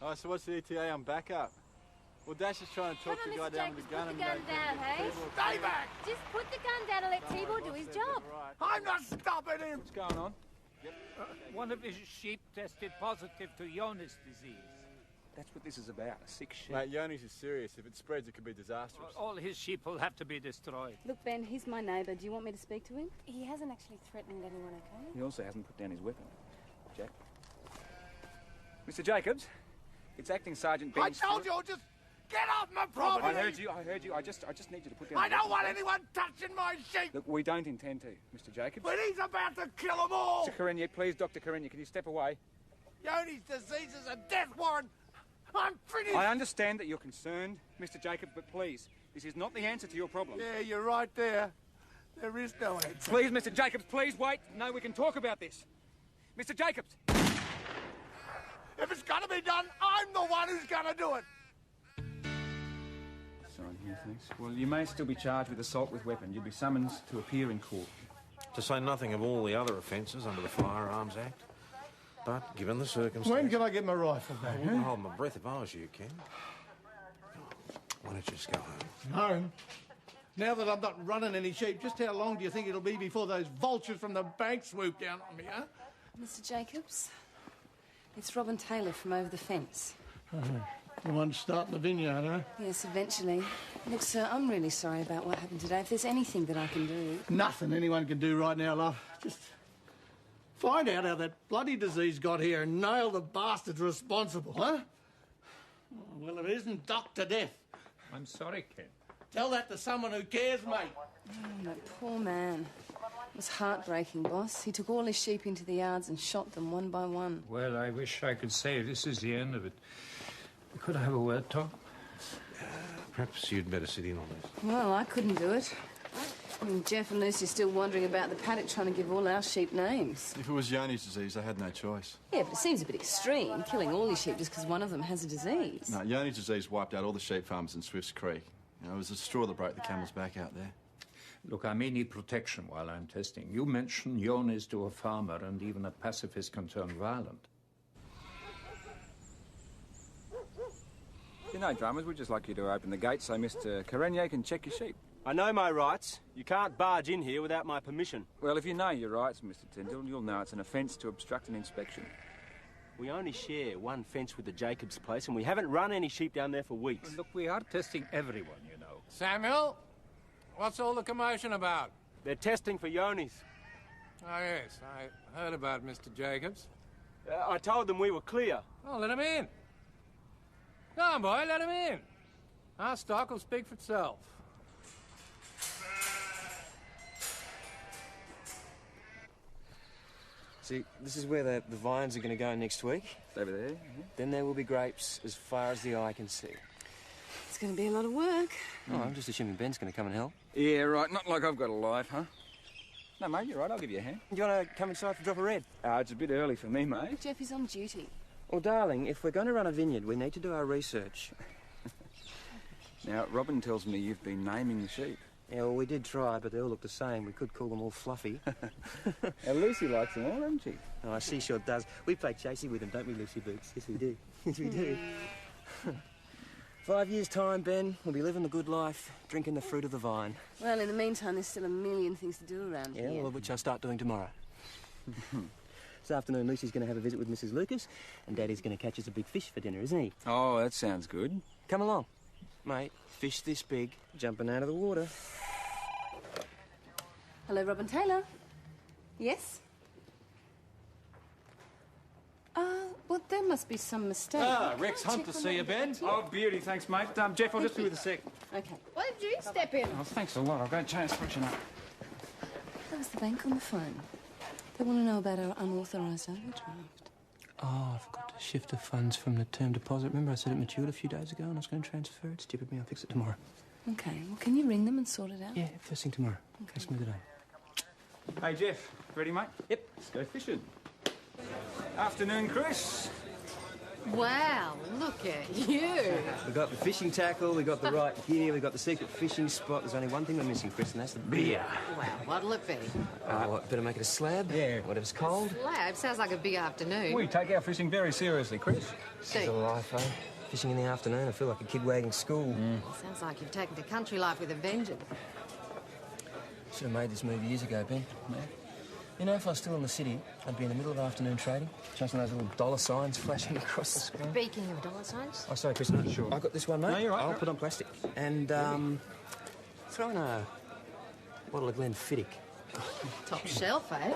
Oh, so what's the ETA on backup? Well, Dash is trying to talk the guy down with the gun. Put the gun down, hey? Stay back! Just put the gun down and let Tibor do his job. I'm not stopping him! What's going on? One of his sheep tested positive to Jonas disease. That's what this is about, a sick sheep. Mate, Yonis is serious. If it spreads, it could be disastrous. All his sheep will have to be destroyed. Look, Ben, he's my neighbour. Do you want me to speak to him? He hasn't actually threatened anyone, okay? He also hasn't put down his weapon. Jack. Mr. Jacobs, it's Acting Sergeant Ben. I told you, just get off my property! I heard you. I just need you to put down... I don't want anyone touching my sheep! Look, we don't intend to, Mr. Jacobs. But he's about to kill them all! Mr. Karenye, please, Dr. Karenye, can you step away? Yoni's disease is a death warrant! I'm finished! I understand that you're concerned, Mr. Jacobs, but please, this is not the answer to your problem. Yeah, you're right there. There is no answer. Please, Mr. Jacobs, please wait. No, we can talk about this. Mr. Jacobs! If it's gonna be done, I'm the one who's gonna do it! Sign here, thanks. Well, you may still be charged with assault with weapon. You'll be summoned to appear in court. To say nothing of all the other offences under the Firearms Act. But, given the circumstances... When can I get my rifle back, I wouldn't hold my breath if I was you, Ken. Why don't you just go home? Home? Now that I'm not running any sheep, just how long do you think it'll be before those vultures from the bank swoop down on me, huh? Mr. Jacobs, it's Robin Taylor from over the fence. The one starting the vineyard, huh? Yes, eventually. Look, sir, I'm really sorry about what happened today. If there's anything that I can do... Nothing anyone can do right now, love. Just find out how that bloody disease got here and nail the bastards responsible, huh? Well, it isn't Dr. Death. I'm sorry, Ken. Tell that to someone who cares, mate. Oh, that poor man. It was heartbreaking, boss. He took all his sheep into the yards and shot them one by one. Well, I wish I could say this is the end of it. Could I have a word, Tom? Perhaps you'd better sit in on this. Well, I couldn't do it. I mean, Jeff and Lucy are still wandering about the paddock trying to give all our sheep names. If it was Yonis disease, I had no choice. Yeah, but it seems a bit extreme, killing all your sheep just because one of them has a disease. No, Yonis disease wiped out all the sheep farms in Swifts Creek. You know, it was the straw that broke the camel's back out there. Look, I may need protection while I'm testing. You mentioned Jonas to a farmer and even a pacifist can turn violent. You know, drummers, we'd just like you to open the gate so Mr. Karenye can check your sheep. I know my rights. You can't barge in here without my permission. Well, if you know your rights, Mr. Tyndall, you'll know it's an offence to obstruct an inspection. We only share one fence with the Jacobs place, and we haven't run any sheep down there for weeks. Look, we are testing everyone, you know. Samuel, what's all the commotion about? They're testing for Yonis. Oh, yes, I heard about Mr. Jacobs. I told them we were clear. Oh, let him in. Go on, boy, let him in. Our stock will speak for itself. See, this is where the vines are going to go next week. Over there? Then there will be grapes as far as the eye can see. It's going to be a lot of work. Oh, I'm just assuming Ben's going to come and help. Yeah, right. Not like I've got a life, huh? No, mate, you're right. I'll give you a hand. Do you want to come inside for a drop of red? It's a bit early for me, mate. Jeff is on duty. Well, darling, if we're going to run a vineyard, we need to do our research. Now, Robin tells me you've been naming the sheep. Yeah, well, we did try, but they all look the same. We could call them all Fluffy. Now, Lucy likes them all, doesn't she? Oh, she sure does. We play chasey with them, don't we, Lucy Boots? Yes, we do. Yes, we do. 5 years' time, Ben, we'll be living the good life, drinking the fruit of the vine. Well, in the meantime, there's still a million things to do around here. Yeah, well, which I'll start doing tomorrow. This afternoon, Lucy's going to have a visit with Mrs. Lucas, and Daddy's going to catch us a big fish for dinner, isn't he? Oh, that sounds good. Come along. Mate, fish this big, jumping out of the water. Hello, Robin Taylor. Yes? Well, there must be some mistake. Rex Hunt to see you, Ben. Oh, beauty. Thanks, mate. Jeff, I'll just be with a sec. Okay. Why did you step in? Oh, thanks a lot. I'll go and change freshen up. That was the bank on the phone. They want to know about our unauthorised overdraft. Oh, I forgot to shift the funds from the term deposit. Remember I said it matured a few days ago and I was going to transfer it? Stupid me, I'll fix it tomorrow. Okay, well, can you ring them and sort it out? Yeah, first thing tomorrow. Okay. Let's smooth it out. Hey, Jeff. Ready, mate? Yep. Let's go fishing. Afternoon, Chris. Wow, look at you. We got the fishing tackle, we got the right gear, we got the secret fishing spot. There's only one thing we're missing, Chris, and that's the beer. Wow, what'll it be? What, better make it a slab? Yeah. Whatever's cold. Slab sounds like a big afternoon. We take our fishing very seriously, Chris. This is a life, eh? Fishing in the afternoon, I feel like a kid wagging school. Sounds like you've taken to country life with a vengeance. Should have made this move years ago, Ben. You know, if I was still in the city, I'd be in the middle of afternoon trading, chasing those little dollar signs flashing across the screen. Speaking of dollar signs. Oh, sorry, Chris. No, sure. I got this one, mate. No, you're right. I'll put on plastic. And, throw in a bottle of Glenfiddich. Top shelf, eh?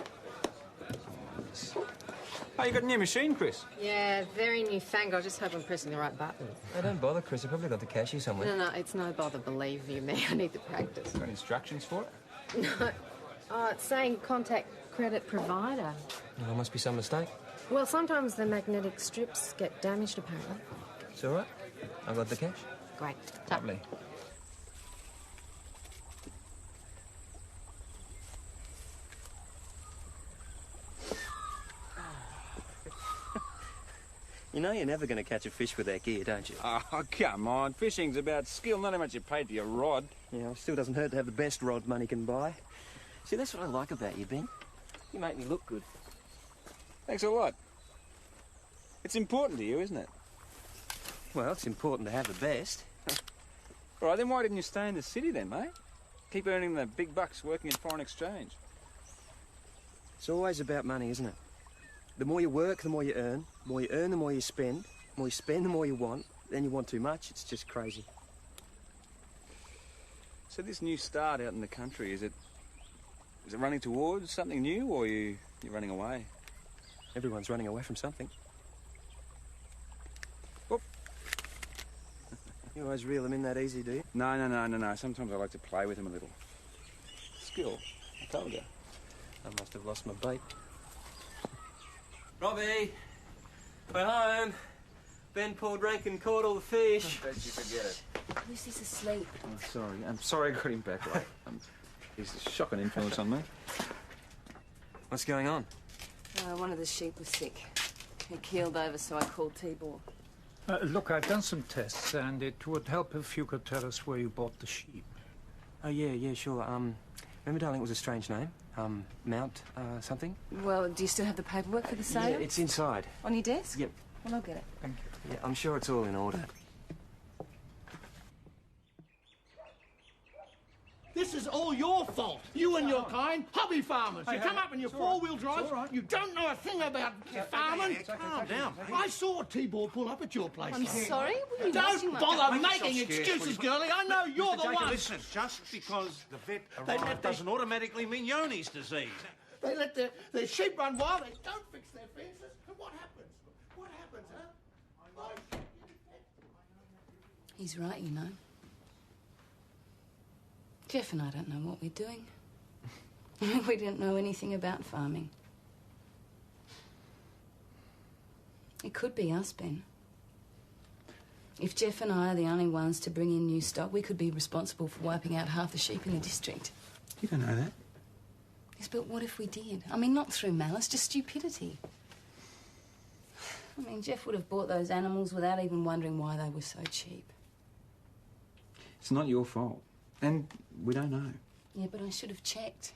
Oh, you got a new machine, Chris? Yeah, very newfangled. I just hope I'm pressing the right button. Hey, don't bother, Chris. I've probably got the cashier somewhere. No, it's no bother, believe you me. I need the practice. Got instructions for it? No. Oh, it's saying contact credit provider. There must be some mistake. Well, sometimes the magnetic strips get damaged, apparently. It's all right. I got the cash. Great. Lovely. You know you're never going to catch a fish with that gear, don't you? Oh, come on. Fishing's about skill, not how much you paid for your rod. Yeah, it still doesn't hurt to have the best rod money can buy. See, that's what I like about you, Ben. You make me look good. Thanks a lot. It's important to you, isn't it? Well, it's important to have the best. All right, then why didn't you stay in the city then, mate? Keep earning the big bucks working in foreign exchange. It's always about money, isn't it? The more you work, the more you earn. The more you earn, the more you spend. The more you spend, the more you want. Then you want too much. It's just crazy. So this new start out in the country, is it running towards something new, or you're running away? Everyone's running away from something. Oop. You always reel them in that easy, do you? No. Sometimes I like to play with them a little. Skill, I told you. I must have lost my bait. Robbie, we're home. Ben pulled rank and caught all the fish. I bet you forget it. Lucy's asleep. I'm sorry I got him back late. He's a shocking influence on me. What's going on? One of the sheep was sick. He keeled over, so I called Tibor. Look, I've done some tests, and it would help if you could tell us where you bought the sheep. Oh, yeah, sure. Remember, darling, it was a strange name? Mount, something? Well, do you still have the paperwork for the sale? Yeah, it's inside. On your desk? Yep. Well, I'll get it. Thank you. Yeah, I'm sure it's all in order. This is all your fault. You and your kind, hobby farmers. You come up in your four-wheel drives. You don't know a thing about farming. Calm down, mate. I saw Tibor pull up at your place. I'm sorry? What are you Don't messing with? bother making excuses, girlie. I know you're the one. Listen, just because the vet They let arrived their- doesn't automatically mean Yoni's disease. They let their sheep run wild. They don't fix their fences. And what happens? What happens, huh? He's right, you know. Jeff and I don't know what we're doing. We don't know anything about farming. It could be us, Ben. If Jeff and I are the only ones to bring in new stock, we could be responsible for wiping out half the sheep in the district. You don't know that. Yes, but what if we did? I mean, not through malice, just stupidity. I mean, Jeff would have bought those animals without even wondering why they were so cheap. It's not your fault. And we don't know. Yeah, but I should have checked.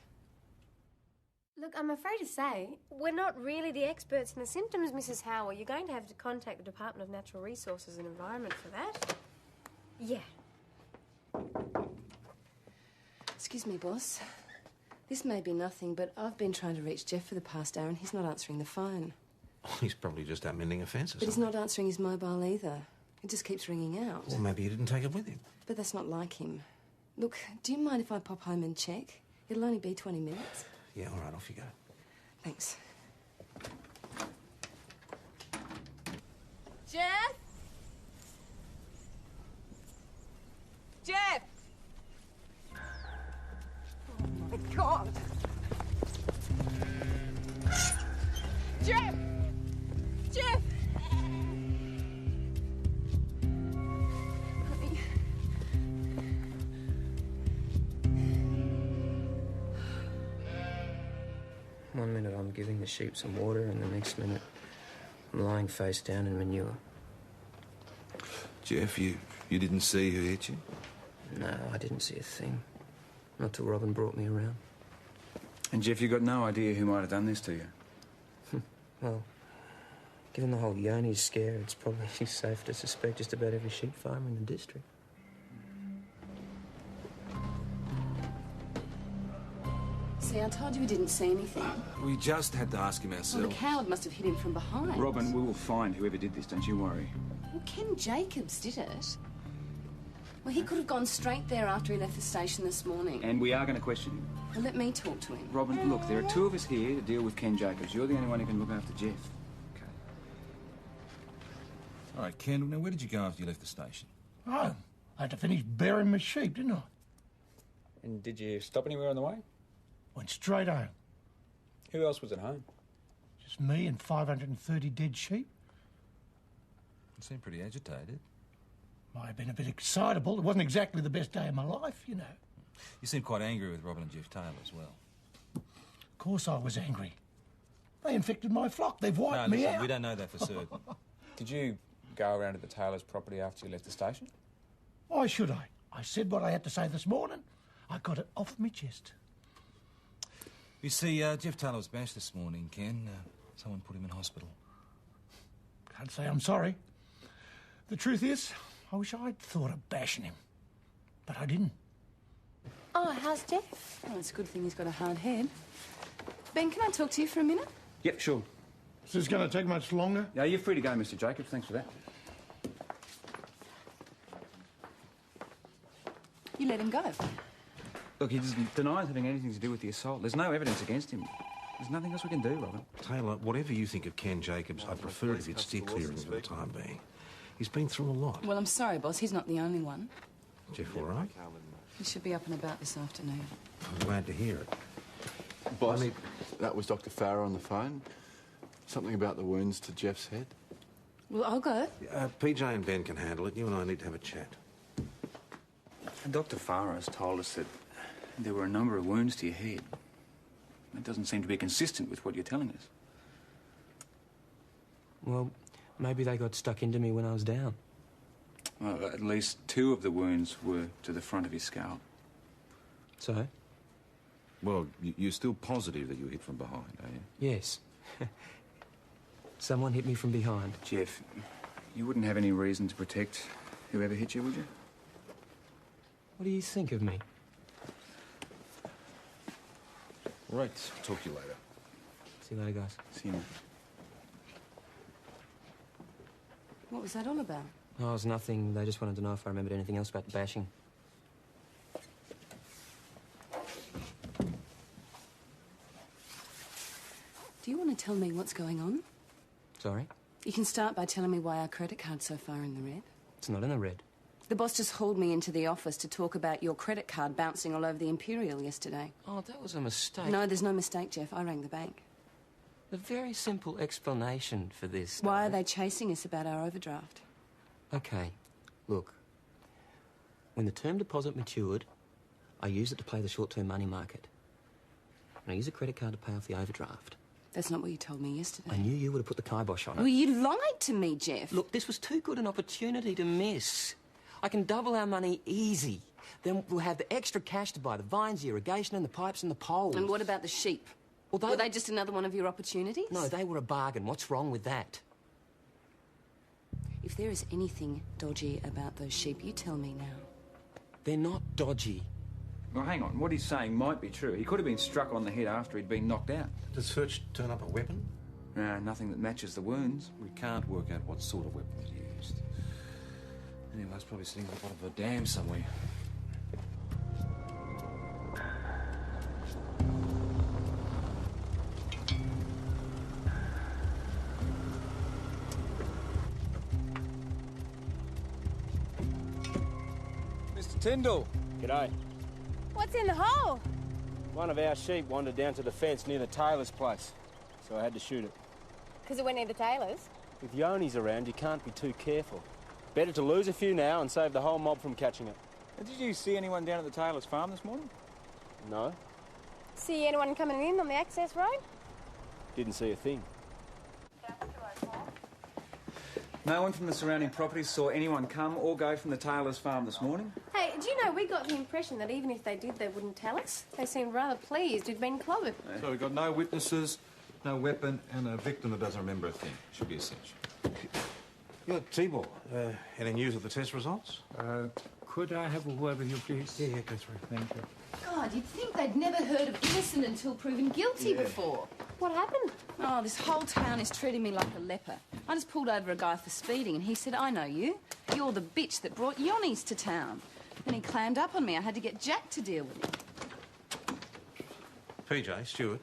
Look, I'm afraid to say, we're not really the experts in the symptoms, Mrs. Howell. You're going to have to contact the Department of Natural Resources and Environment for that. Yeah. Excuse me, boss. This may be nothing, but I've been trying to reach Jeff for the past hour and he's not answering the phone. Oh, he's probably just out mending a fence or But he's something. not answering his mobile either. It just keeps ringing out. Or maybe he didn't take it with him. But that's not like him. Look, do you mind if I pop home and check? It'll only be 20 minutes. Yeah, all right, off you go. Thanks. Jeff? Jeff! Oh, my God. Jeff! Jeff! Honey. 1 minute I'm giving the sheep some water, and the next minute I'm lying face down in manure. Jeff, you didn't see who hit you? No, I didn't see a thing. Not till Robin brought me around. And Jeff, you got no idea who might have done this to you? Well, given the whole Yoni scare, it's probably safe to suspect just about every sheep farmer in the district. See, I told you we didn't see anything. We just had to ask him Well, ourselves. the coward must have hit him from behind. Robin, we will find whoever did this, don't you worry. Well, Ken Jacobs did it. Well, he could have gone straight there after he left the station this morning. And we are going to question him. Well, let me talk to him. Robin, look, there are two of us here to deal with Ken Jacobs. You're the only one who can look after Jeff. Okay. All right, Ken, now where did you go after you left the station? Home. I had to finish burying my sheep, didn't I? And did you stop anywhere on the way? Went straight home. Who else was at home? Just me and 530 dead sheep. You seem pretty agitated. Might have been a bit excitable. It wasn't exactly the best day of my life, you know. You seem quite angry with Robin and Jeff Taylor as well. Of course I was angry. They infected my flock. They've wiped No, me listen, out. we don't know that for certain. Did you go around to the Taylor's property after you left the station? Why should I? I said what I had to say this morning. I got it off my chest. You see, Jeff Taylor was bashed this morning, Ken. Someone put him in hospital. Can't say I'm sorry. The truth is, I wish I'd thought of bashing him. But I didn't. Oh, how's Jeff? Oh, it's a good thing he's got a hard head. Ben, can I talk to you for a minute? Yep, sure. Is this going to take much longer? Yeah, you're free to go, Mr. Jacobs. Thanks for that. You let him go. Look, he denies having anything to do with the assault. There's no evidence against him. There's nothing else we can do, Robin. Taylor, whatever you think of Ken Jacobs, I'd prefer if you'd steer clear of him for the time being. He's been through a lot. Well, I'm sorry, boss. He's not the only one. Jeff, all right? He should be up and about this afternoon. I'm glad to hear it. Boss, that was Dr. Farrer on the phone. Something about the wounds to Jeff's head. Well, I'll go. PJ and Ben can handle it. You and I need to have a chat. And Dr. Farrer has told us that there were a number of wounds to your head. That doesn't seem to be consistent with what you're telling us. Well, maybe they got stuck into me when I was down. Well, at least two of the wounds were to the front of his scalp. So? Well, you're still positive that you were hit from behind, are you? Yes. Someone hit me from behind. Jeff, you wouldn't have any reason to protect whoever hit you, would you? What do you think of me? Right. Talk to you later. See you later, guys. See you, mate. What was that all about? Oh, it was nothing. They just wanted to know if I remembered anything else about the bashing. Do you want to tell me what's going on? Sorry? You can start by telling me why our credit card's so far in the red. It's not in the red. The boss just hauled me into the office to talk about your credit card bouncing all over the Imperial yesterday. Oh, that was a mistake. No, there's no mistake, Jeff. I rang the bank. A very simple explanation for this. Why are they chasing us about our overdraft? Okay, look. When the term deposit matured, I used it to play the short-term money market. And I used a credit card to pay off the overdraft. That's not what you told me yesterday. I knew you would have put the kibosh on it. Well, you lied to me, Jeff. Look, this was too good an opportunity to miss. I can double our money easy. Then we'll have the extra cash to buy the vines, the irrigation and the pipes and the poles. And what about the sheep? Well, were they just another one of your opportunities? No, they were a bargain. What's wrong with that? If there is anything dodgy about those sheep, you tell me now. They're not dodgy. Well, hang on. What he's saying might be true. He could have been struck on the head after he'd been knocked out. Does Furch turn up a weapon? Nothing that matches the wounds. We can't work out what sort of weapon was used. Anyway, it's probably sitting at the bottom of a dam somewhere. Mr. Tyndall. G'day. What's in the hole? One of our sheep wandered down to the fence near the tailor's place, so I had to shoot it. Because it went near the tailor's? With Yonis around, you can't be too careful. Better to lose a few now and save the whole mob from catching it. Did you see anyone down at the tailor's farm this morning? No, See anyone coming in on the access road? didn't see a thing. No one from the surrounding properties saw anyone come or go from the Taylor's farm this morning. Hey, do you know, we got the impression that even if they did, they wouldn't tell us. They seemed rather pleased we'd been clobbered. So we've got no witnesses, no weapon, and a victim that doesn't remember a thing. Should be essential. Yeah, Tibor, any news of the test results? Could I have a word with you, please? Yeah, go through. Thank you. God, you'd think they'd never heard of innocent until proven guilty before. What happened? Oh, this whole town is treating me like a leper. I just pulled over a guy for speeding and he said, I know you. You're the bitch that brought Yonnies to town. Then he clammed up on me. I had to get Jack to deal with him. PJ, Stuart,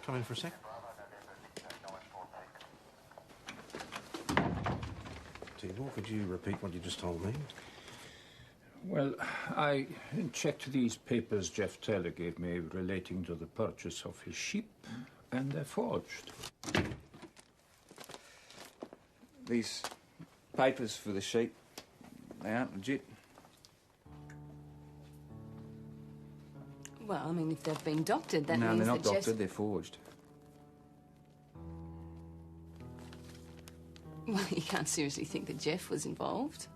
come in for a sec. Tibor, could you repeat what you just told me? Well, I checked these papers Jeff Taylor gave me relating to the purchase of his sheep, and they're forged. These papers for the sheep, they aren't legit. Well, I mean, if they've been doctored, that No, means they're not that Jeff's... doctored, they're forged. Well, you can't seriously think that Jeff was involved.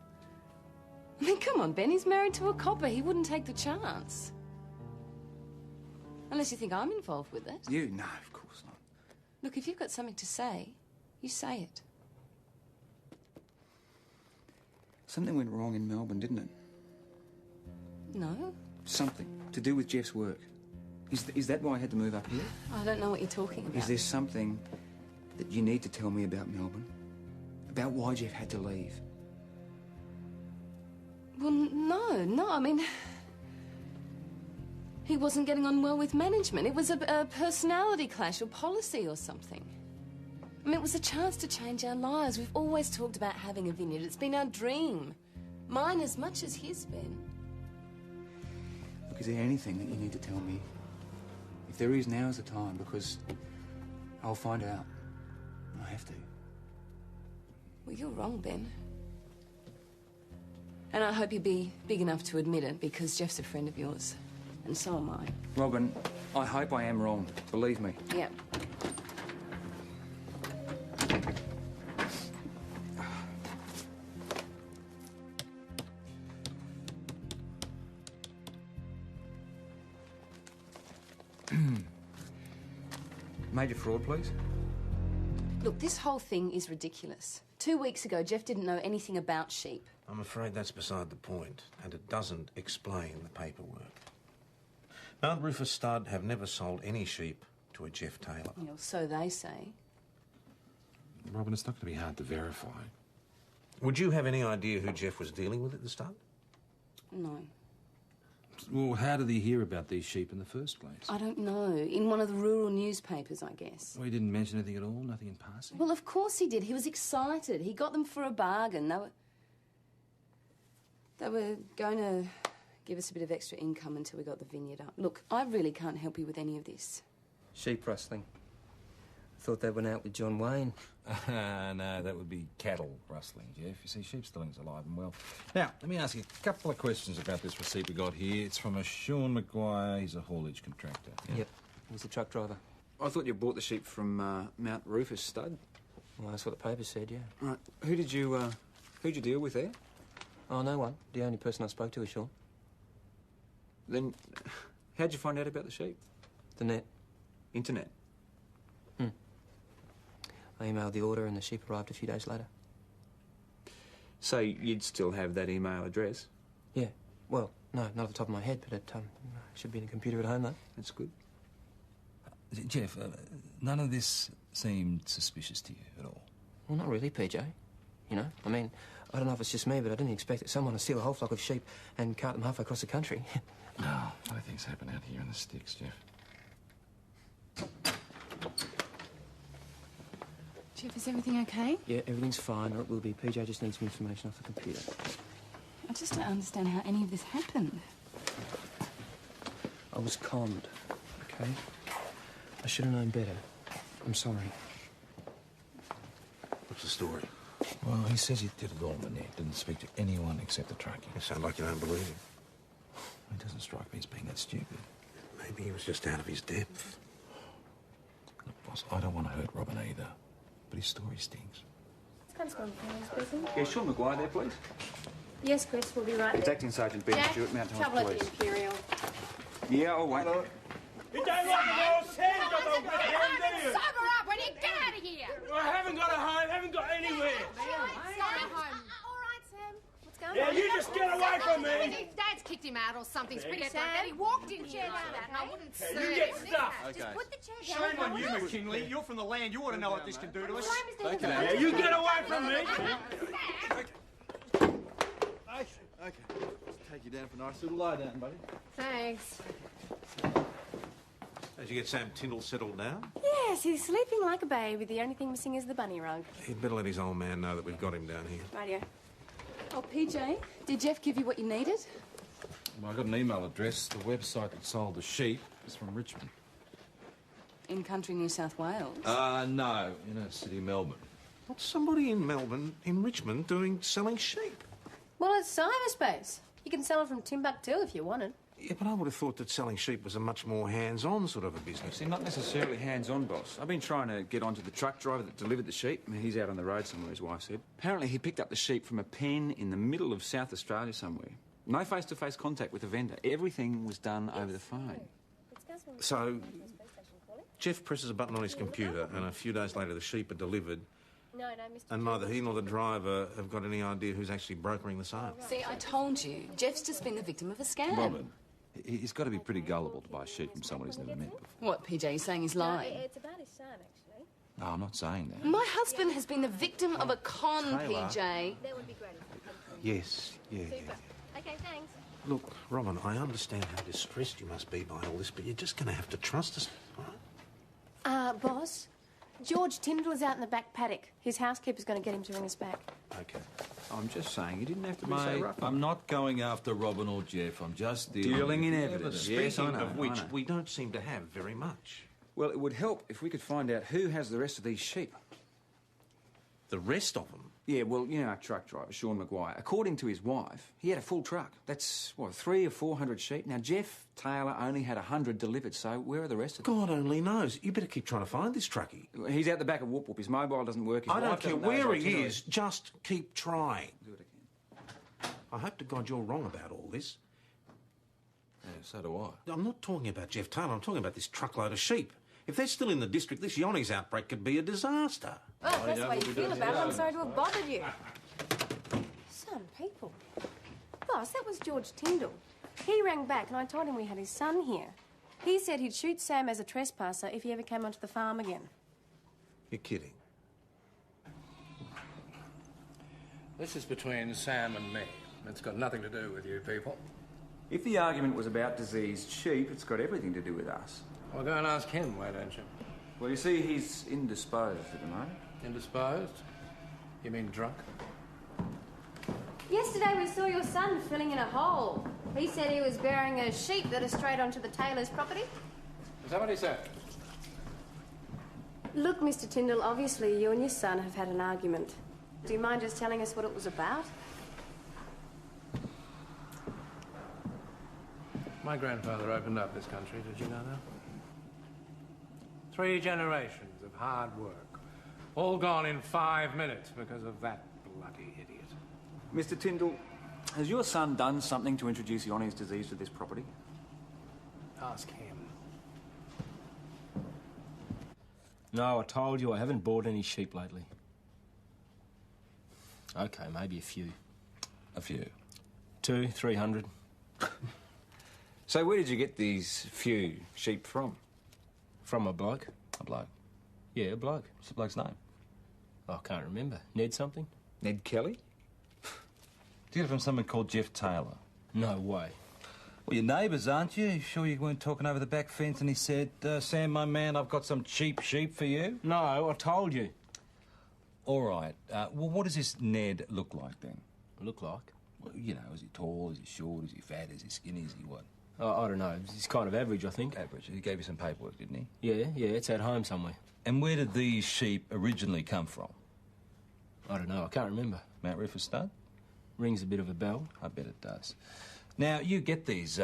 I mean, come on, Ben, he's married to a copper. He wouldn't take the chance. Unless you think I'm involved with it. You? No, of course not. Look, if you've got something to say, you say it. Something went wrong in Melbourne, didn't it? No? Something to do with Jeff's work. Is that why I had to move up here? I don't know what you're talking about. Is there something that you need to tell me about Melbourne? About why Jeff had to leave? Well, no, I mean... He wasn't getting on well with management. It was a personality clash or policy or something. I mean, it was a chance to change our lives. We've always talked about having a vineyard. It's been our dream. Mine as much as his, Ben. Look, is there anything that you need to tell me? If there is, now's the time, because I'll find out. I have to. Well, you're wrong, Ben. And I hope you'll be big enough to admit it, because Jeff's a friend of yours. And so am I. Robin, I hope I am wrong. Believe me. Yeah. Major fraud, please. Look, this whole thing is ridiculous. 2 weeks ago, Jeff didn't know anything about sheep. I'm afraid that's beside the point, and it doesn't explain the paperwork. Mount Rufus Stud have never sold any sheep to a Jeff Taylor. You know, so they say. Robin, it's not going to be hard to verify. Would you have any idea who Jeff was dealing with at the start? No. Well, how did he hear about these sheep in the first place? I don't know. In one of the rural newspapers, I guess. Well, he didn't mention anything at all? Nothing in passing? Well, of course he did. He was excited. He got them for a bargain. They were going to give us a bit of extra income until we got the vineyard up. Look, I really can't help you with any of this. Sheep rustling. I thought they went out with John Wayne. No, that would be cattle rustling, Jeff. You see, sheep stealing's alive and well. Now, let me ask you a couple of questions about this receipt we got here. It's from a Sean Maguire. He's a haulage contractor. Yep. He was the truck driver. I thought you bought the sheep from Mount Rufus Stud. Well, that's what the paper said, yeah. Right. Who'd you deal with there? Oh, no one. The only person I spoke to was Sean. Then, how'd you find out about the sheep? The net. Internet? I emailed the order and the sheep arrived a few days later. So you'd still have that email address? Yeah. Well, no, not off the top of my head, but it should be in a computer at home, though. That's good. Jeff, none of this seemed suspicious to you at all? Well, not really, PJ. You know, I mean, I don't know if it's just me, but I didn't expect that someone would steal a whole flock of sheep and cart them halfway across the country. No, a lot of things happen out here in the sticks, Jeff. Jeff, is everything okay? Yeah, everything's fine, or it will be. PJ just needs some information off the computer. I just don't understand how any of this happened. I was conned, okay? I should have known better. I'm sorry. What's the story? Well, he says he did it all in the net. Didn't speak to anyone except the truckie. You sound like you don't believe him. It doesn't strike me as being that stupid. Maybe he was just out of his depth. Look, boss, I don't want to hurt Robin either. But his story stings. It's kind Postman, speaking. Yeah, Sean Maguire there, please. Yes, Chris, we'll be right It's there. Acting Sergeant Ben Jack, Stewart, Mount trouble Thomas at the Police. Imperial. Yeah, I'll wait. You don't like your hand got no good hand, do you? Sober up, will you? Get out of here! I haven't got a home, haven't got anywhere. Sam, All right, Sam. What's going Yeah, on? you just get away from me. His dad's kicked him out or something stupid like Sam, that. He walked in here chair like down, that, and I wouldn't Okay, serve you get him. stuffed. Just put the chair down. Shame on you, McKinley. You're from the land. You ought to know what this can do to us. Yeah, you get away from me. Okay. Just take you down for a nice little lie down, buddy. Thanks. Did you get Sam Tyndall settled down? Yes, he's sleeping like a baby. The only thing missing is the bunny rug. He'd better let his old man know that we've got him down here. Rightio. Oh, PJ, did Jeff give you what you needed? Well, I got an email address. The website that sold the sheep is from Richmond. In country New South Wales? No, inner city Melbourne. What's somebody in Melbourne, in Richmond, selling sheep? Well, it's cyberspace. You can sell it from Timbuktu if you wanted. Yeah, but I would have thought that selling sheep was a much more hands-on sort of a business. See, not necessarily hands-on, boss. I've been trying to get onto the truck driver that delivered the sheep. I mean, he's out on the road somewhere, his wife said. Apparently, he picked up the sheep from a pen in the middle of South Australia somewhere. No face-to-face contact with the vendor. Everything was done over the phone. So, Jeff presses a button on his computer, and a few days later the sheep are delivered, No, Mr. and neither he nor the driver have got any idea who's actually brokering the sale. See, I told you, Jeff's just been the victim of a scam. Robin, he's got to be pretty gullible to buy sheep from someone he's never met before. What, PJ, you saying he's lying? It's about his son, actually. No, I'm not saying that. My husband has been the victim of a con, Taylor. PJ. That would be great if you could. Yes, yeah. Okay, thanks. Look, Robin, I understand how distressed you must be by all this, but you're just going to have to trust us, all right? Boss, George Tyndall is out in the back paddock. His housekeeper's going to get him to ring us back. Okay. I'm just saying, you didn't have to be so Mate, rough. I'm not going after Robin or Jeff. I'm just Dealing in with evidence. Speaking Yes, I know, of which, I know. we don't seem to have very much. Well, it would help if we could find out who has the rest of these sheep. The rest of them? Yeah, well, you know our truck driver, Sean Maguire. According to his wife, he had a full truck. That's, 300 or 400 sheep. Now, Jeff Taylor only had 100 delivered, so where are the rest of them? God only knows. You better keep trying to find this truckie. He's out the back of Whoop Whoop. His mobile doesn't work. His I don't wife care doesn't know his where he itinerary. is, just keep trying. Do it again. I hope to God you're wrong about all this. Yeah, so do I. I'm not talking about Jeff Taylor, I'm talking about this truckload of sheep. If they're still in the district, this Yonnies outbreak could be a disaster. Oh, if that's the way you feel about it. I'm sorry to have bothered you. Some people. Boss, that was George Tyndall. He rang back and I told him we had his son here. He said he'd shoot Sam as a trespasser if he ever came onto the farm again. You're kidding. This is between Sam and me. It's got nothing to do with you people. If the argument was about diseased sheep, it's got everything to do with us. Well, go and ask him, why don't you? Well, you see, he's indisposed at the moment. Indisposed? You mean drunk? Yesterday we saw your son filling in a hole. He said he was burying a sheep that is straight onto the Taylor's property. Is that what he said? Look, Mr. Tyndall, obviously you and your son have had an argument. Do you mind just telling us what it was about? My grandfather opened up this country, did you know that? 3 generations of hard work. All gone in 5 minutes because of that bloody idiot. Mr. Tyndall, has your son done something to introduce Yonnies disease to this property? Ask him. No, I told you I haven't bought any sheep lately. Okay, maybe a few. A few. 200, 300. So where did you get these few sheep from? From a bloke. A bloke. Yeah, a bloke. What's the bloke's name? I can't remember. Ned something? Ned Kelly? Did you get it from someone called Jeff Taylor? No way. Well, you're neighbours, aren't you? You sure you weren't talking over the back fence and he said, Sam, my man, I've got some cheap sheep for you? No, I told you. All right. Well, what does this Ned look like, then? Look like? Well, you know, is he tall? Is he short? Is he fat? Is he skinny? Is he what? I don't know. He's kind of average, I think. Average. He gave you some paperwork, didn't he? Yeah, it's at home somewhere. And where did these sheep originally come from? I don't know. I can't remember. Mount Rufus Stud? Rings a bit of a bell. I bet it does. Now, you get these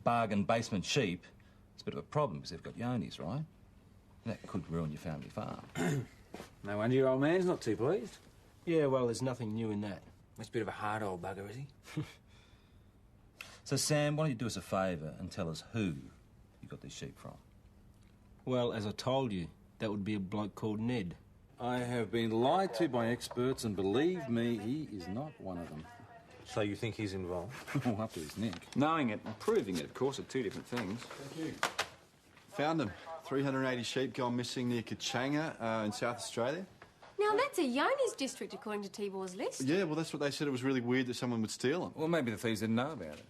bargain basement sheep. It's a bit of a problem because they've got Yonies, right? That could ruin your family farm. No wonder your old man's not too pleased. Yeah, well, there's nothing new in that. He's a bit of a hard old bugger, is he? So, Sam, why don't you do us a favour and tell us who you got this sheep from? Well, as I told you, that would be a bloke called Ned. I have been lied to by experts, and believe me, he is not one of them. So you think he's involved? Oh, up to his neck. Knowing it and proving it, of course, are two different things. Thank you. Found them. 380 sheep gone missing near Kachanga in South Australia. Now, that's a Yoni's district, according to Tibor's list. Yeah, well, that's what they said. It was really weird that someone would steal them. Well, maybe the thieves didn't know about it.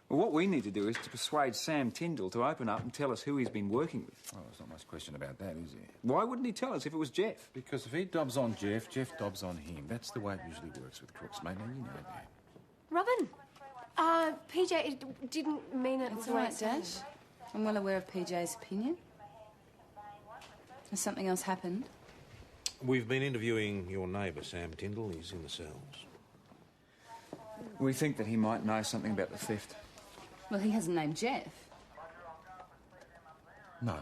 Well, what we need to do is to persuade Sam Tyndall to open up and tell us who he's been working with. Oh, there's not much question about that, is there? Why wouldn't he tell us if it was Jeff? Because if he dobs on Jeff, Jeff dobs on him. That's the way it usually works with crooks, mate. Now, you know that. Robin, PJ, it didn't mean it. It's all right, Dash. I'm well aware of PJ's opinion. Has something else happened? We've been interviewing your neighbour, Sam Tyndall. He's in the cells. We think that he might know something about the theft. Well, he hasn't named Jeff. No.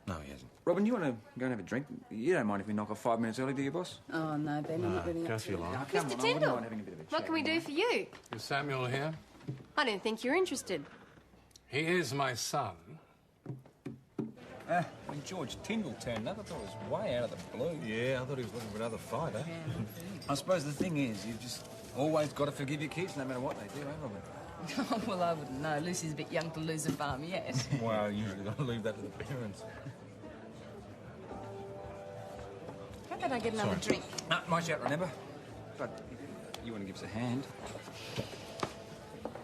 No, he hasn't. Robin, you want to go and have a drink? You don't mind if we knock off 5 minutes early, do you, boss? Oh, no, Ben, I'm not really up to it. Mr. Tyndall, what can we do for you? Is Samuel here? I didn't think you were interested. He is my son. When George Tyndall turned up, I thought it was way out of the blue. Yeah, I thought he was looking for another fight, eh? I suppose the thing is, you've just always got to forgive your kids, no matter what they do, eh, Robin? Oh, well, I wouldn't know. Lucy's a bit young to lose a farm yet. Well, you usually got to leave that to the parents. How about I get another drink? No, my shout, remember? But if you want to give us a hand.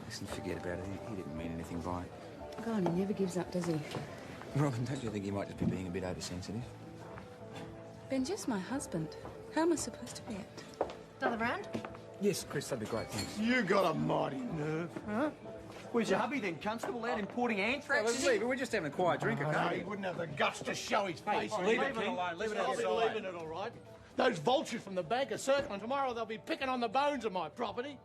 Listen, forget about it. He didn't mean anything by it. God, he never gives up, does he? Robin, don't you think he might just be being a bit oversensitive? Ben, just my husband. How am I supposed to react? Another round? Yes, Chris, that'd be great, thanks. You got a mighty nerve, huh? Where's your hubby then, Constable? Out importing anthrax? Let's leave it. We're just having a quiet drink, No, okay? he wouldn't have the guts to show his face. leave it alone. Leave it I'll be outside. leaving it, all right. Those vultures from the bank are circling. Tomorrow they'll be picking on the bones of my property.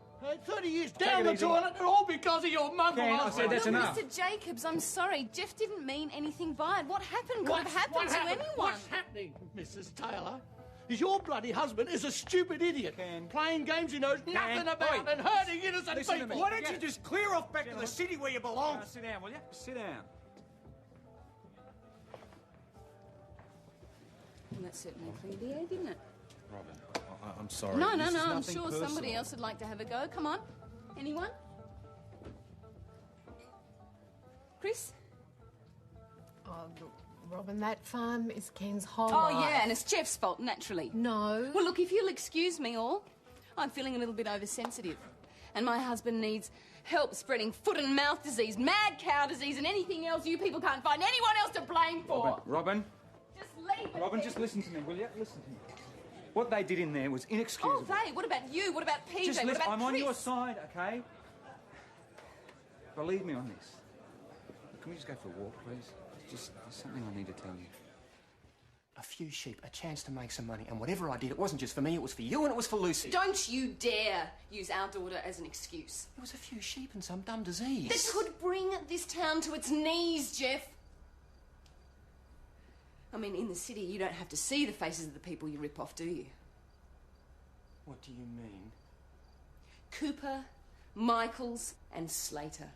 30 years down the toilet, and all because of your mumble. I said that's enough. Mr. Jacobs, I'm sorry. Jeff didn't mean anything by it. What happened could have happened What to anyone. What's happening, Mrs. Taylor? Is your bloody husband is a stupid idiot, playing games he knows nothing about and hurting innocent people. Why don't you just clear off back to the city where you belong? Sit down, will you? Sit down. Well, that certainly cleared the air, didn't it? Robin, I'm sorry. No, This is I'm nothing sure personal. somebody else would like to have a go. Come on. Anyone? Chris? Oh, look, Robin, that farm is Ken's whole Oh, life. yeah, and it's Jeff's fault, naturally. No. Well, look, if you'll excuse me all, I'm feeling a little bit oversensitive. And my husband needs help spreading foot and mouth disease, mad cow disease, and anything else you people can't find anyone else to blame for. Robin. Just leave it. Robin, just listen to me, will you? Listen to me. What they did in there was inexcusable. Oh, they? What about you? What about PJ? Just what listen, about I'm Chris? on your side, okay? Believe me on this. Can we just go for a walk, please? There's something I need to tell you. A few sheep, a chance to make some money, and whatever I did, it wasn't just for me, it was for you and it was for Lucy. Don't you dare use our daughter as an excuse. It was a few sheep and some dumb disease. That could bring this town to its knees, Jeff. I mean, in the city, you don't have to see the faces of the people you rip off, do you? What do you mean? Cooper, Michaels, and Slater.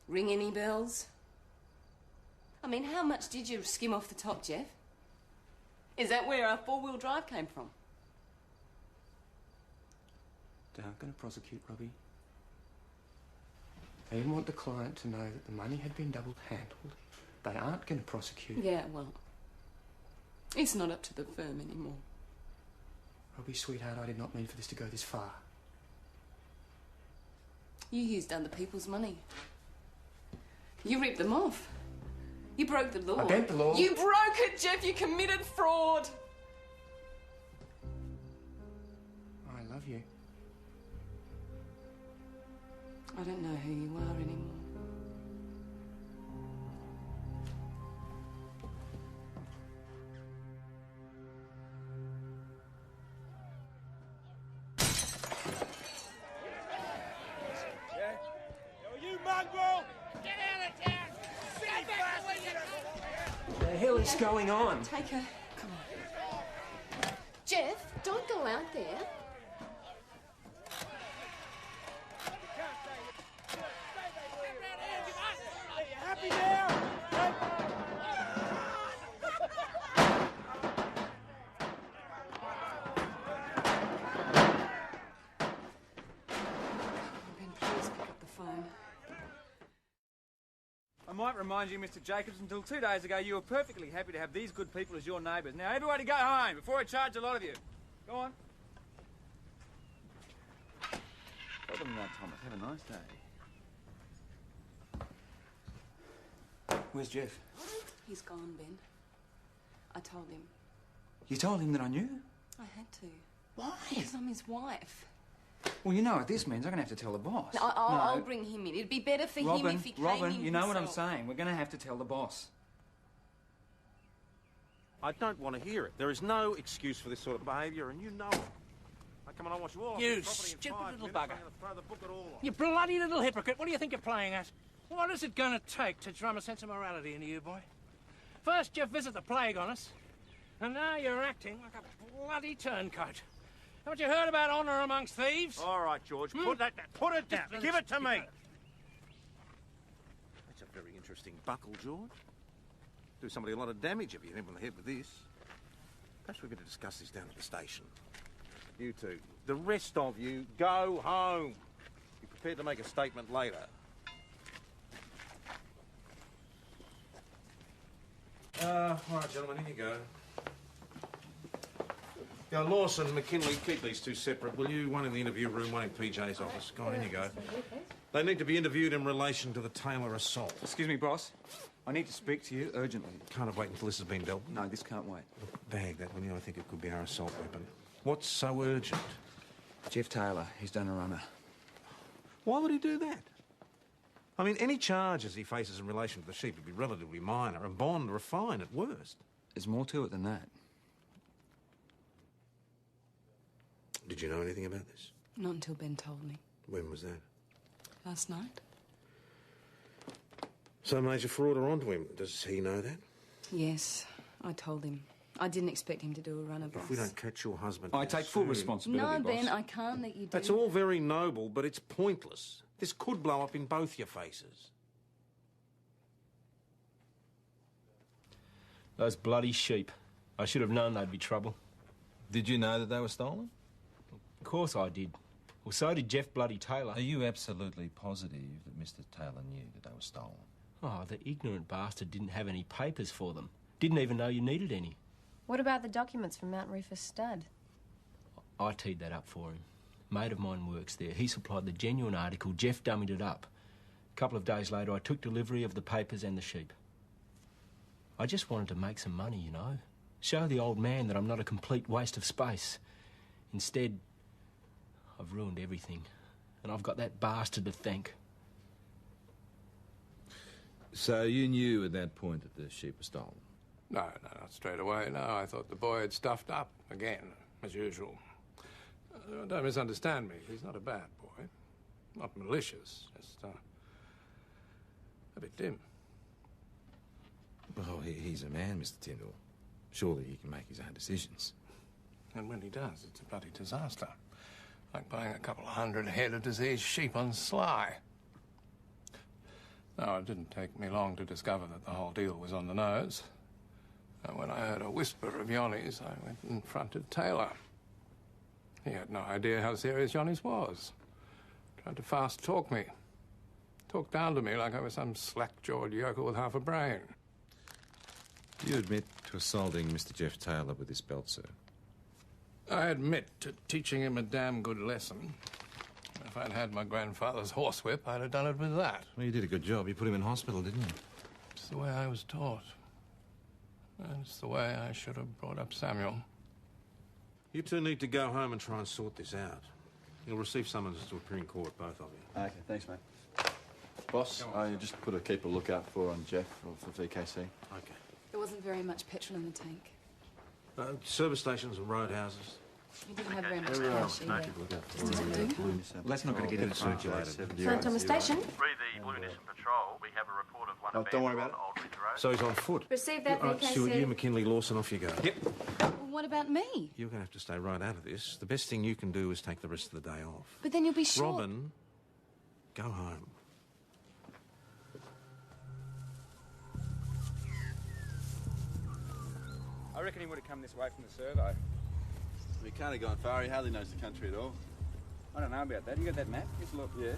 Ring any bells? I mean, how much did you skim off the top, Jeff? Is that where our four-wheel drive came from? They aren't going to prosecute, Robbie. They didn't want the client to know that the money had been double-handled. They aren't going to prosecute. Yeah, well, it's not up to the firm anymore. Robbie, sweetheart, I did not mean for this to go this far. You used other people's money. You ripped them off. You broke the law. I bent the law. You broke it, Jeff. You committed fraud. I love you. I don't know who you are anymore. You mongrel! Get out of town! Silly bastard! What the hell is going on? Take her. Come on. Jeff? Don't go out there. Happy now? Ben, please pick up the phone. I might remind you, Mr. Jacobs, until 2 days ago you were perfectly happy to have these good people as your neighbours. Now, everybody go home before I charge a lot of you. Go on. Well done that, Thomas. Have a nice day. Where's Jeff? He's gone, Ben. I told him. You told him that I knew? I had to. Why? Because I'm his wife. Well, you know what this means. I'm going to have to tell the boss. I'll bring him in. It'd be better for him if he came in Robin, you know what I'm himself. saying. We're going to have to tell the boss. I don't want to hear it. There is no excuse for this sort of behaviour, and you know it. Now, come on, I want you all. You stupid little bugger. Throw the book at all. You bloody little hypocrite. What do you think you're playing at? What is it going to take to drum a sense of morality into you, boy? First you visit the plague on us, and now you're acting like a bloody turncoat. Haven't you heard about honour amongst thieves? All right, George, put that down. Put it down. Give it to me. That's a very interesting buckle, George. Do somebody a lot of damage if you hit him on the head with this. Perhaps we're going to discuss this down at the station. You two. The rest of you, go home. Be prepared to make a statement later. All right, gentlemen, here you go. Now, Lawson, McKinley, keep these two separate, will you? One in the interview room, one in PJ's office. Go on, in you go. They need to be interviewed in relation to the Taylor assault. Excuse me, boss. I need to speak to you urgently. Can't have wait until this has been dealt with. No, this can't wait. Look, bag that, will you? I think it could be our assault weapon. What's so urgent? Jeff Taylor, he's done a runner. Why would he do that? I mean, any charges he faces in relation to the sheep would be relatively minor, and bond or a fine at worst. There's more to it than that. Did you know anything about this? Not until Ben told me. When was that? Last night? So Major Fraud are onto him. Does he know that? Yes, I told him. I didn't expect him to do a runner, boss. If we don't catch your husband... I take full soon- responsibility, No, boss. Ben, I can't let you do That's all very noble, but it's pointless. This could blow up in both your faces. Those bloody sheep. I should have known they'd be trouble. Did you know that they were stolen? Of course I did. Well, so did Jeff bloody Taylor. Are you absolutely positive that Mr. Taylor knew that they were stolen? Oh, the ignorant bastard didn't have any papers for them. Didn't even know you needed any. What about the documents from Mount Rufus Stud? I teed that up for him. A mate of mine works there. He supplied the genuine article. Jeff dummied it up. A couple of days later, I took delivery of the papers and the sheep. I just wanted to make some money, you know. Show the old man that I'm not a complete waste of space. Instead, I've ruined everything. And I've got that bastard to thank. So you knew at that point that the sheep were stolen? No, not straight away. No, I thought the boy had stuffed up again, as usual. Don't misunderstand me. He's not a bad boy. Not malicious, just a bit dim. Well, he's a man, Mr. Tyndall. Surely he can make his own decisions. And when he does, it's a bloody disaster. Like buying a couple of 100 head of diseased sheep on sly. No, it didn't take me long to discover that the whole deal was on the nose. And when I heard a whisper of Yonny's, I went and confronted Taylor. He had no idea how serious Yonny's was. Tried to fast-talk me. Talked down to me like I was some slack-jawed yokel with half a brain. Do you admit to assaulting Mr. Jeff Taylor with this belt, sir? I admit to teaching him a damn good lesson. If I'd had my grandfather's horsewhip, I'd have done it with that. Well, you did a good job. You put him in hospital, didn't you? It's the way I was taught. And it's the way I should have brought up Samuel. You two need to go home and try and sort this out. You'll receive summons to appear in court, both of you. Okay, thanks, mate. Boss, I just put a keep a lookout for on Jeff or for VKC. Okay. There wasn't very much petrol in the tank. Service stations and roadhouses. He didn't have very much cash either. Just as it do. Let's not going to get into circulated. St Thomas Station. Through the Blue Nissan Patrol, we have a report of one Don't worry about it. on Old Ridge Road. So he's on foot. Receive that, All right, VKC. Stuart, you, McKinley, Lawson, off you go. Yep. Well, what about me? You're going to have to stay right out of this. The best thing you can do is take the rest of the day off. But then you'll be short. Robin, go home. I reckon he would have come this way from the survey. He can't have gone far. He hardly knows the country at all. I don't know about that. You got that map? Just look. Yeah.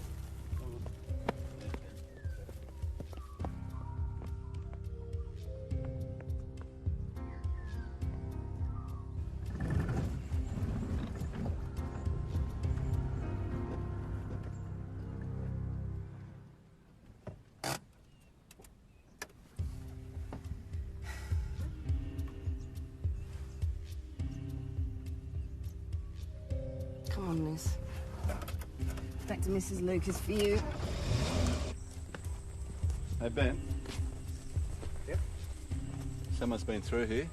Come on, Liz. Back to Mrs. Lucas for you. Hey, Ben. Yep. Someone's been through here.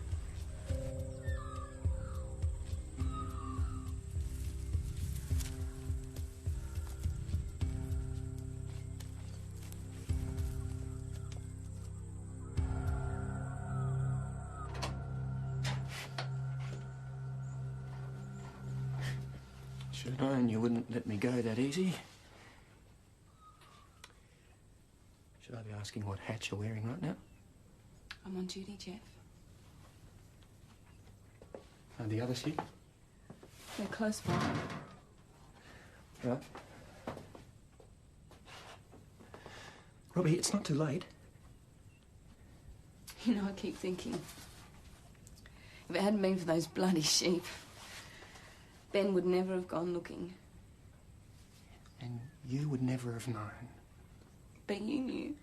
Should have known you wouldn't let me go that easy. Should I be asking what hat you're wearing right now? I'm on duty, Jeff. Are the others here? They're close by. Right. Robbie, it's not too late. You know, I keep thinking, if it hadn't been for those bloody sheep, Ben would never have gone looking. And you would never have known. But you knew.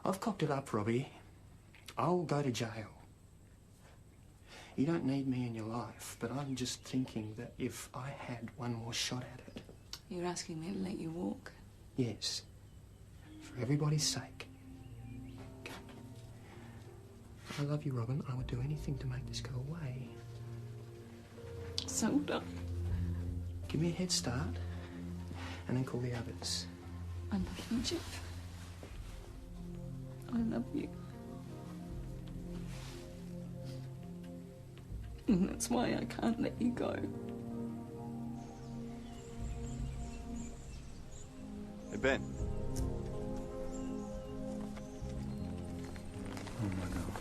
I've cocked it up, Robbie. I'll go to jail. You don't need me in your life, but I'm just thinking that if I had one more shot at it... You're asking me to let you walk? Yes. For everybody's sake. I love you, Robin. I would do anything to make this go away. So done. Give me a head start, and then call the others. I love you, Jeff. I love you. And that's why I can't let you go. Hey, Ben. Oh, my God.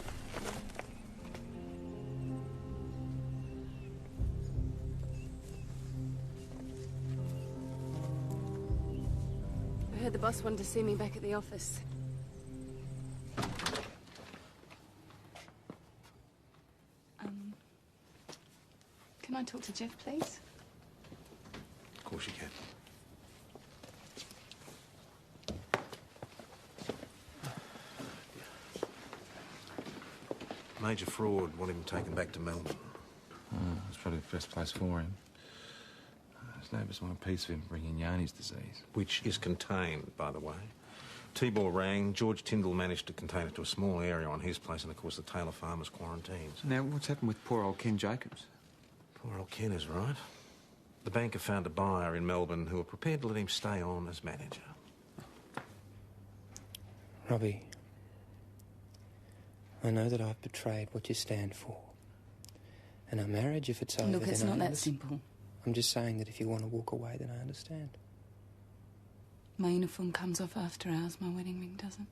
I heard the boss wanted to see me back at the office. Can I talk to Jeff, please? Of course you can. Major fraud. Want him taken back to Melbourne. That's probably the best place for him. His neighbours want a piece of him bringing Yanni's disease. Which is contained, by the way. Tibor rang. George Tyndall managed to contain it to a small area on his place, and of course the Taylor farmers quarantined. Now, what's happened with poor old Ken Jacobs? Poor old Ken is right. The banker found a buyer in Melbourne who were prepared to let him stay on as manager. Robbie, I know that I've betrayed what you stand for. And our marriage, if it's over... Look, it's then not I that simple. I'm just saying that if you want to walk away, then I understand. My uniform comes off after hours, my wedding ring doesn't.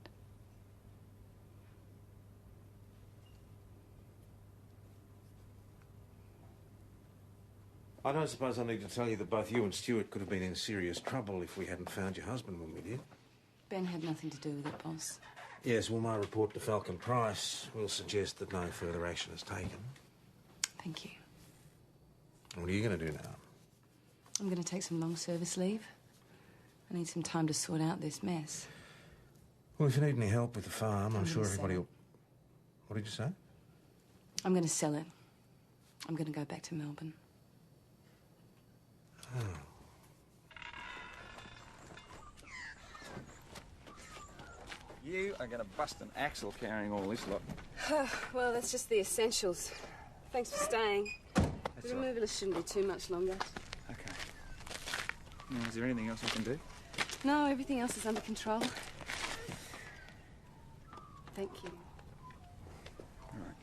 I don't suppose I need to tell you that both you and Stuart could have been in serious trouble if we hadn't found your husband when we did. Ben had nothing to do with it, boss. Yes, well, my report to Falcon Price will suggest that no further action is taken. Thank you. What are you going to do now? I'm going to take some long service leave. I need some time to sort out this mess. Well, if you need any help with the farm, I'm sure gonna everybody sell will... What did you say? I'm going to sell it. I'm going to go back to Melbourne. Oh. You are going to bust an axle carrying all this lot. Well, that's just the essentials. Thanks for staying. The all right. removalist shouldn't be too much longer. Okay. Now, is there anything else I can do? No, everything else is under control. Thank you. All right.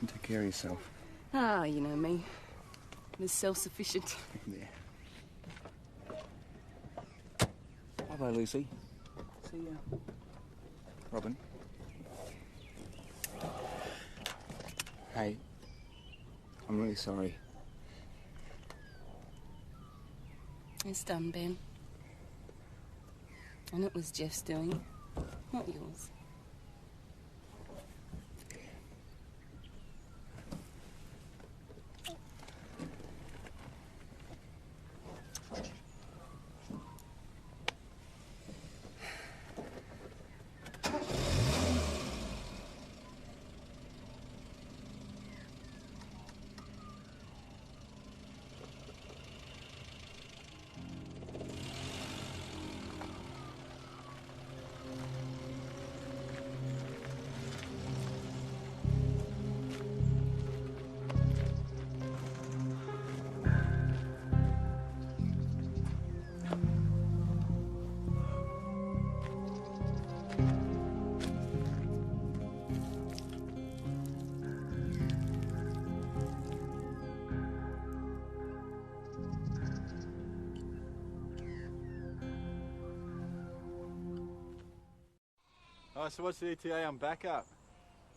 And take care of yourself. Ah, you know me. I'm as self-sufficient. There. Bye-bye, Lucy. See ya. Robin. Hey, I'm really sorry. It's done, Ben. And it was Jeff's doing, not yours. Oh, so what's the ETA on backup?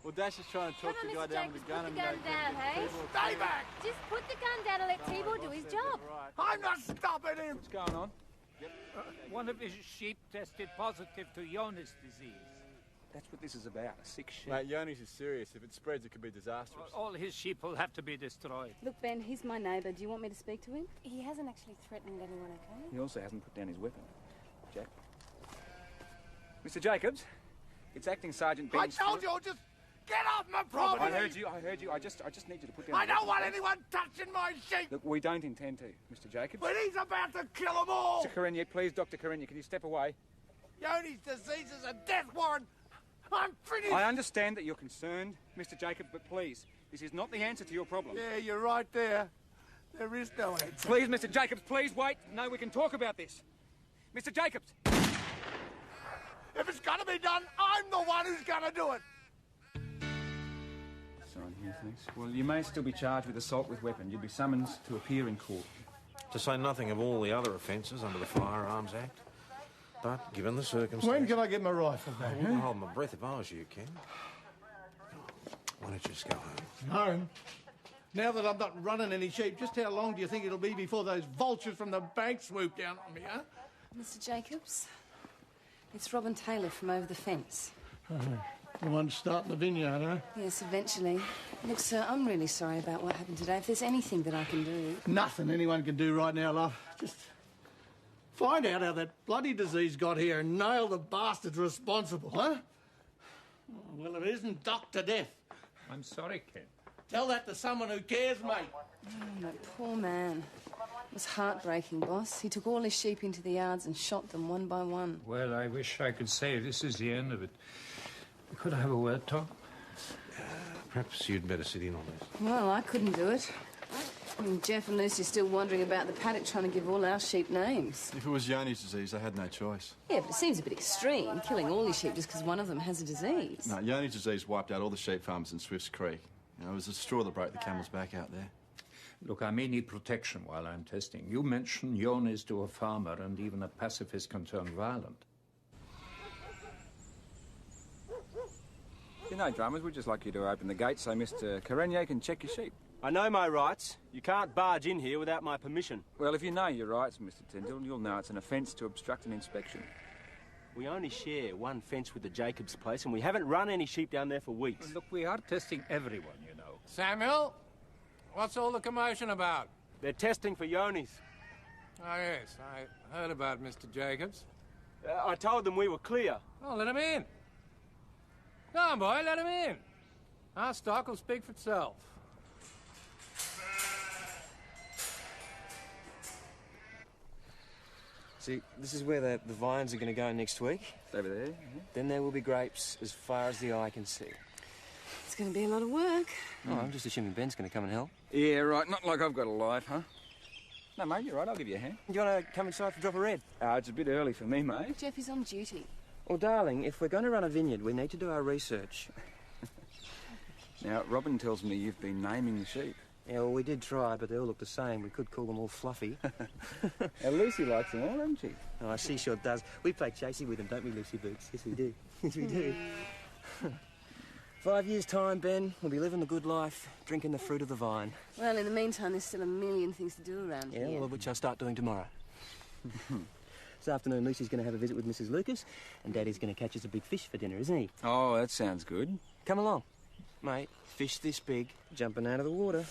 Well, Dash is trying to talk to the guy down with the gun. Put the gun down, hey? Stay back! Just put the gun down and let Tibor do his job. I'm not stopping him! What's going on? One of his sheep tested positive to Jonas disease. That's what this is about, a sick sheep. Mate, Yoni's is serious. If it spreads, it could be disastrous. All his sheep will have to be destroyed. Look, Ben, he's my neighbour. Do you want me to speak to him? He hasn't actually threatened anyone, okay? He also hasn't put down his weapon. Jack. Mr. Jacobs, it's Acting Sergeant Ben. I told you, just get off my property! I heard you. I just need you to put down I the don't want weapon. anyone touching my sheep! Look, we don't intend to, Mr. Jacobs. But he's about to kill them all! Mr. Karenye, please, Dr. Karenye, can you step away? Yoni's disease is a death warrant! I'm finished! I understand that you're concerned, Mr. Jacobs, but please, this is not the answer to your problem. Yeah, you're right there. There is no answer. Please, Mr. Jacobs, please wait. No, we can talk about this. Mr. Jacobs! If it's gonna be done, I'm the one who's gonna do it! Sign here, thanks. Well, you may still be charged with assault with weapon. You'll be summoned to appear in court. To say nothing of all the other offences under the Firearms Act. But, given the circumstances... When can I get my rifle back, I wouldn't hold my breath if I was you, Ken. Why don't you just go home? Home? Now that I'm not running any sheep, just how long do you think it'll be before those vultures from the bank swoop down on me, huh? Mr. Jacobs, it's Robin Taylor from over the fence. The one starting the vineyard, huh? Yes, eventually. Look, sir, I'm really sorry about what happened today. If there's anything that I can do... Nothing anyone can do right now, love. Just find out how that bloody disease got here and nail the bastards responsible, huh? Well, it isn't Dr. Death. I'm sorry, Ken. Tell that to someone who cares, mate. Oh, that poor man. It was heartbreaking, boss. He took all his sheep into the yards and shot them one by one. Well, I wish I could say this is the end of it. Could I have a word, Tom? Perhaps you'd better sit in on this. Well, I couldn't do it. I mean, Jeff and Lucy are still wandering about the paddock trying to give all our sheep names. If it was Yoni's disease, I had no choice. Yeah, but it seems a bit extreme, killing all your sheep just because one of them has a disease. No, Yoni's disease wiped out all the sheep farms in Swifts Creek. You know, it was the straw that broke the camel's back out there. Look, I may need protection while I'm testing. You mentioned Jonas to a farmer, and even a pacifist can turn violent. You know, drummers, we'd just like you to open the gate so Mr. Karenye can check your sheep. I know my rights. You can't barge in here without my permission. Well, if you know your rights, Mr. Tyndall, you'll know it's an offence to obstruct an inspection. We only share one fence with the Jacobs place, and we haven't run any sheep down there for weeks. Look, we are testing everyone, you know. Samuel, what's all the commotion about? They're testing for Yonis. Oh, yes, I heard about Mr. Jacobs. I told them we were clear. Oh, let him in. Go on, boy, let him in. Our stock will speak for itself. See, this is where the vines are going to go next week. Over there. Then there will be grapes as far as the eye can see. It's going to be a lot of work. Oh, I'm just assuming Ben's going to come and help. Yeah, right. Not like I've got a life, huh? No, mate, you're right. I'll give you a hand. Do you want to come inside for a drop of red? It's a bit early for me, mate. Jeff is on duty. Well, darling, if we're going to run a vineyard, we need to do our research. Now, Robin tells me you've been naming the sheep. Yeah, well, we did try, but they all look the same. We could call them all Fluffy. Now, Lucy likes them all, doesn't she? Oh, she sure does. We play chasey with them, don't we, Lucy Boots? Yes, we do. Yes, we do. 5 years' time, Ben, we'll be living the good life, drinking the fruit of the vine. Well, in the meantime, there's still a million things to do around Yeah, here. well, which I'll start doing tomorrow. This afternoon, Lucy's going to have a visit with Mrs. Lucas, and Daddy's going to catch us a big fish for dinner, isn't he? Oh, that sounds good. Come along. Mate, fish this big, jumping out of the water.